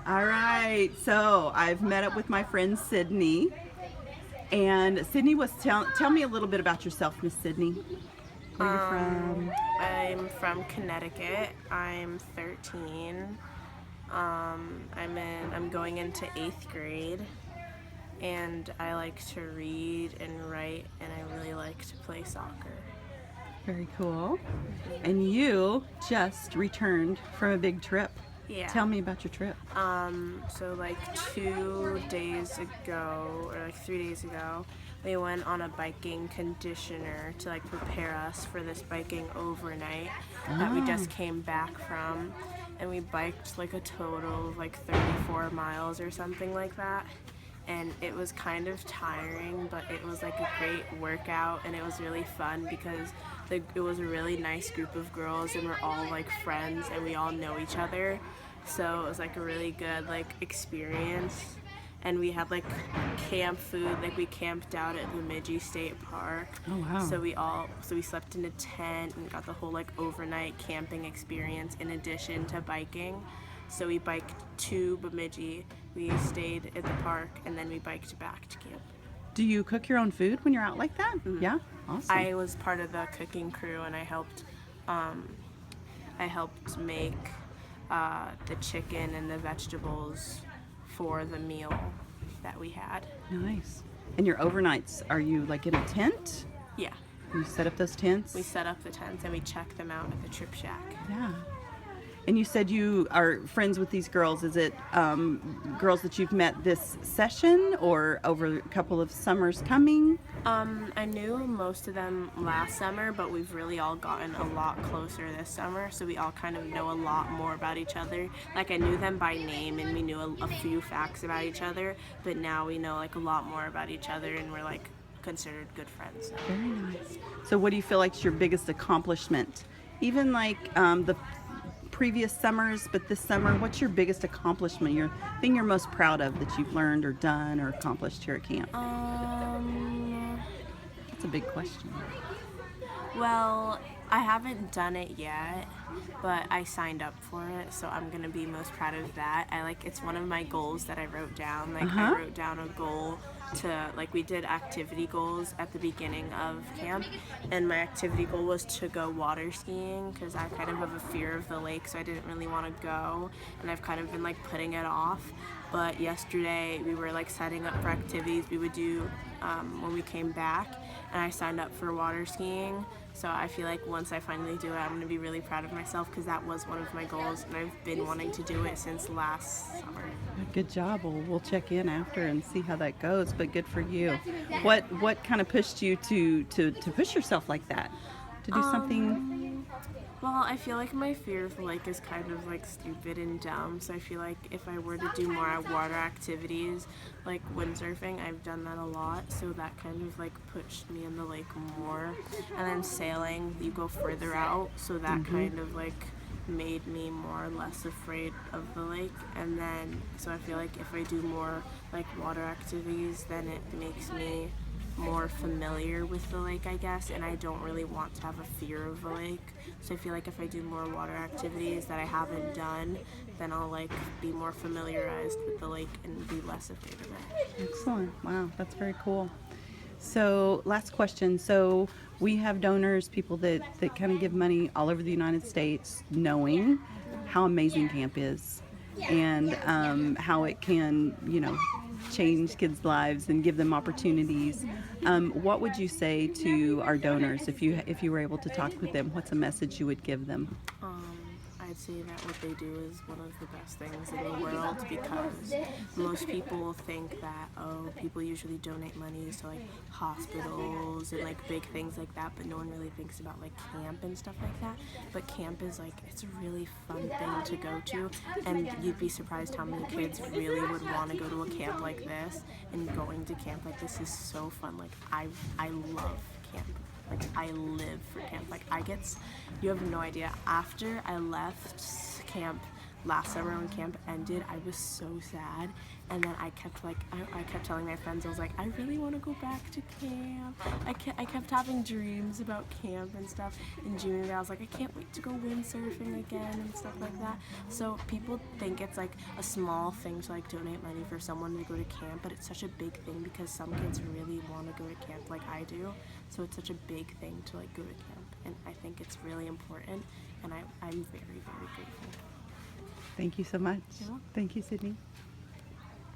All right, so I've met up with my friend Sydney, and Sydney was tell me a little bit about yourself, Miss Sydney. Where you're from? I'm from Connecticut. I'm 13. I'm going into 8th grade, and I like to read and write, and I really like to play soccer. Very cool. And you just returned from a big trip. Yeah. Tell me about your trip. So like 2 days ago, or like 3 days ago, we went on a biking conditioner to like prepare us for this biking overnight that we Ah, just came back from, and we biked like a total of like 34 miles or something like that. And it was kind of tiring, but it was like a great workout, and it was really fun because it was a really nice group of girls, and we're all like friends, and we all know each other. So it was like a really good like experience, and we had like camp food. Like we camped out at Bemidji State Park. oh wow. So we slept in a tent and got the whole like overnight camping experience in addition to biking. So we biked to Bemidji, we stayed at the park, and then we biked back to camp. Do you cook your own food when you're out like that? Mm-hmm. Yeah, awesome. I was part of the cooking crew, and I helped make the chicken and the vegetables for the meal that we had. Nice. And your overnights, are you like in a tent? Yeah, You set up those tents? we set up the tents and we checked them out at the Trip Shack. Yeah. And you said you are friends with these girls. Is it girls that you've met this session or over a couple of summers coming? I knew most of them last summer, but we've really all gotten a lot closer this summer, so we all kind of know a lot more about each other. Like I knew them by name and we knew a few facts about each other, but now we know like a lot more about each other, and we're like considered good friends. Very nice. So, what do you feel like is your biggest accomplishment? Even like the previous summers, but this summer, what's your biggest accomplishment? Your thing you're most proud of that you've learned or done or accomplished here at camp? Um, That's a big question. Well, I haven't done it yet, but I signed up for it, so I'm gonna be most proud of that. It's one of my goals that I wrote down. Uh Like I huh. wrote down a goal to like we did activity goals at the beginning of camp, and my activity goal was to go water skiing because I kind of have a fear of the lake, so I didn't really want to go, and I've kind of been like putting it off. But yesterday we were like setting up for activities we would do when we came back, and I signed up for water skiing. So I feel like once I finally do it, I'm going to be really proud of myself because that was one of my goals, and I've been wanting to do it since last summer. Good job. Well, we'll check in after and see how that goes. But good for you. What kind of pushed you to push yourself like that? To do something? Well, I feel like my fear of the lake is kind of like stupid and dumb. So I feel like if I were to do more water activities, like windsurfing, I've done that a lot. So that kind of like pushed me in the lake more. And then sailing, you go further out. So that kind of like made me more or less afraid of the lake. And then, so I feel like if I do more like water activities, then it makes me more familiar with the lake, I guess, and I don't really want to have a fear of the lake. So I feel like if I do more water activities that I haven't done, then I'll like be more familiarized with the lake and be less afraid of it. Excellent. Wow, that's very cool. So, last question. So, we have donors, people that kind of give money all over the United States, knowing how amazing camp is and how it can, change kids' lives and give them opportunities. What would you say to our donors if you were able to talk with them? What's a message you would give them? I'd say that what they do is one of the best things in the world because most people think that, oh, people usually donate money to like hospitals and like big things like that, but no one really thinks about like camp and stuff like that. But camp is like, it's a really fun thing to go to, and you'd be surprised how many kids really would want to go to a camp like this, and going to camp like this is so fun. Like I love camp. Like I live for camp. You have no idea. After I left camp last summer when camp ended, I was so sad, and then I kept telling my friends, I was like, I really want to go back to camp. I kept having dreams about camp and stuff. In June, I was like, I can't wait to go windsurfing again and stuff like that. So people think it's like a small thing to like donate money for someone to go to camp, but it's such a big thing because some kids really want to go to camp like I do. So it's such a big thing to like go to camp, and I think it's really important, and I'm very, very grateful. Thank you so much. You're welcome. Thank you, Sydney.